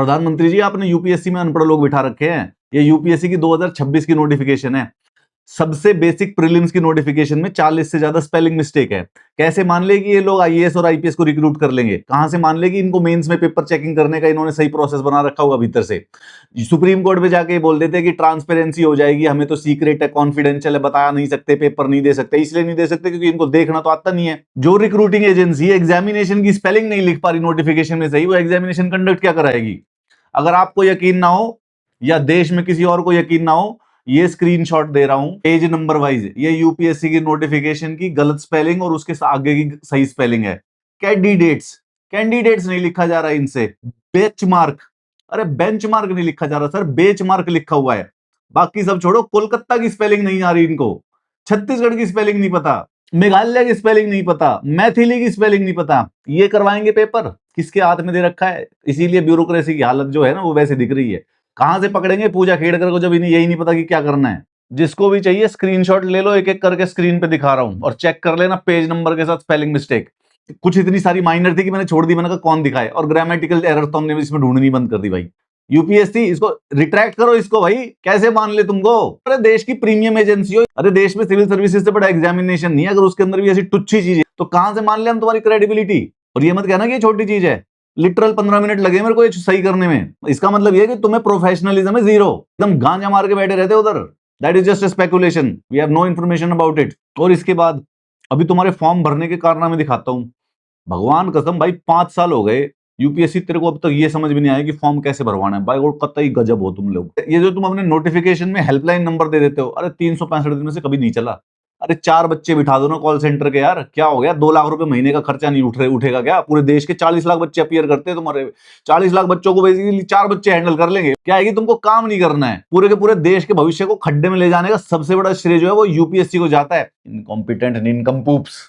प्रधानमंत्री जी, आपने यूपीएससी में अनपढ़ लोग बिठा रखे हैं। ये यूपीएससी की 2026 की नोटिफिकेशन है। सबसे बेसिक प्रीलिम्स की नोटिफिकेशन में 40 से ज्यादा स्पेलिंग मिस्टेक है। कैसे मान ले कि ये लोग आईएएस और आईपीएस को रिक्रूट कर लेंगे? कहां से मान ले कि इनको मेंस में पेपर चेकिंग करने का इन्होंने सही प्रोसेस बना रखा होगा भीतर से? सुप्रीम कोर्ट में जाके बोल देते हैं कि ट्रांसपेरेंसी हो जाएगी, हमें तो सीक्रेट है, कॉन्फिडेंशियल है, बता नहीं सकते, पेपर नहीं दे सकते। इसलिए नहीं दे सकते क्योंकि इनको देखना तो आता नहीं है। जो रिक्रूटिंग एजेंसी है एग्जामिनेशन की स्पेलिंग नहीं लिख पा रही नोटिफिकेशन में सही, वो एग्जामिनेशन कंडक्ट क्या कराएगी? अगर आपको यकीन ना हो या देश में किसी और को यकीन ना हो, ये स्क्रीनशॉट दे रहा हूं पेज नंबर वाइज। ये यूपीएससी की नोटिफिकेशन की गलत स्पेलिंग और उसके आगे की सही स्पेलिंग है। कैंडिडेट्स, कैंडिडेट्स नहीं लिखा जा रहा इनसे, बेंचमार्क। अरे बेंचमार्क नहीं लिखा जा रहा सर, बेंचमार्क लिखा हुआ है। बाकी सब छोड़ो, कोलकाता की स्पेलिंग नहीं आ रही इनको, छत्तीसगढ़ की स्पेलिंग नहीं पता, मेघालय की स्पेलिंग नहीं पता, मैथिली की स्पेलिंग नहीं पता। ये करवाएंगे पेपर, किसके हाथ में दे रखा है? इसीलिए ब्यूरोक्रेसी की हालत जो है ना वो वैसे दिख रही है। कहां से पकड़ेंगे पूजा खेड़कर को जब इन्हें यही नहीं पता कि क्या करना है? जिसको भी चाहिए स्क्रीनशॉट ले लो, एक एक करके स्क्रीन पे दिखा रहा हूं और चेक कर लेना पेज नंबर के साथ स्पेलिंग मिस्टेक। कुछ इतनी सारी माइनर थी कि मैंने छोड़ दी, मैंने कहा कौन दिखाए, और ग्रामेटिकल एरर तो हमने इसमें ढूंढनी बंद कर दी भाई। यूपीएससी इसको रिट्रैक्ट करो, इसको भाई कैसे मान ले तुमको? अरे देश की प्रीमियम एजेंसी हो, अरे देश में सिविल सर्विसेज से बड़ा एग्जामिनेशन नहीं है, अगर उसके अंदर भी ऐसी टुच्ची चीज है तो कहां से मान ले हम तुम्हारी क्रेडिबिलिटी? और ये मत कहना कि ये छोटी चीज है, लिटरल 15 मिनट लगे मेरे को ये सही करने में। इसका मतलब ये है कि तुम्हें प्रोफेशनलिज्म है जीरो, एकदम गांजा मार के बैठे रहते उधर। That is just speculation, we have no information about it. और इसके बाद अभी तुम्हारे फॉर्म भरने के कारनामे दिखाता हूं। भगवान कसम भाई, 5 साल हो गए यूपीएससी, तेरे को अब तक ये समझ में नहीं आया कि फॉर्म कैसे भरवाना है भाई। और कतई गजब हो तुम लोग। ये जो तुम अपने नोटिफिकेशन में हेल्पलाइन नंबर दे देते हो, अरे 365 दिन में से कभी नहीं चला। अरे 4 बच्चे बिठा दो ना कॉल सेंटर के, यार क्या हो गया? 2 लाख रुपए महीने का खर्चा नहीं उठेगा क्या? पूरे देश के 40 लाख बच्चे अपीयर करते हैं तुम्हारे, 40 लाख बच्चों को बेसिकली 4 बच्चे हैंडल कर लेंगे। क्या है कि तुमको काम नहीं करना है, पूरे के पूरे देश के भविष्य को खड्डे में ले जाने का सबसे बड़ा श्रेय जो है वो यूपीएससी को जाता है। इनकॉम्पिटेंट निनकम्पूप्स।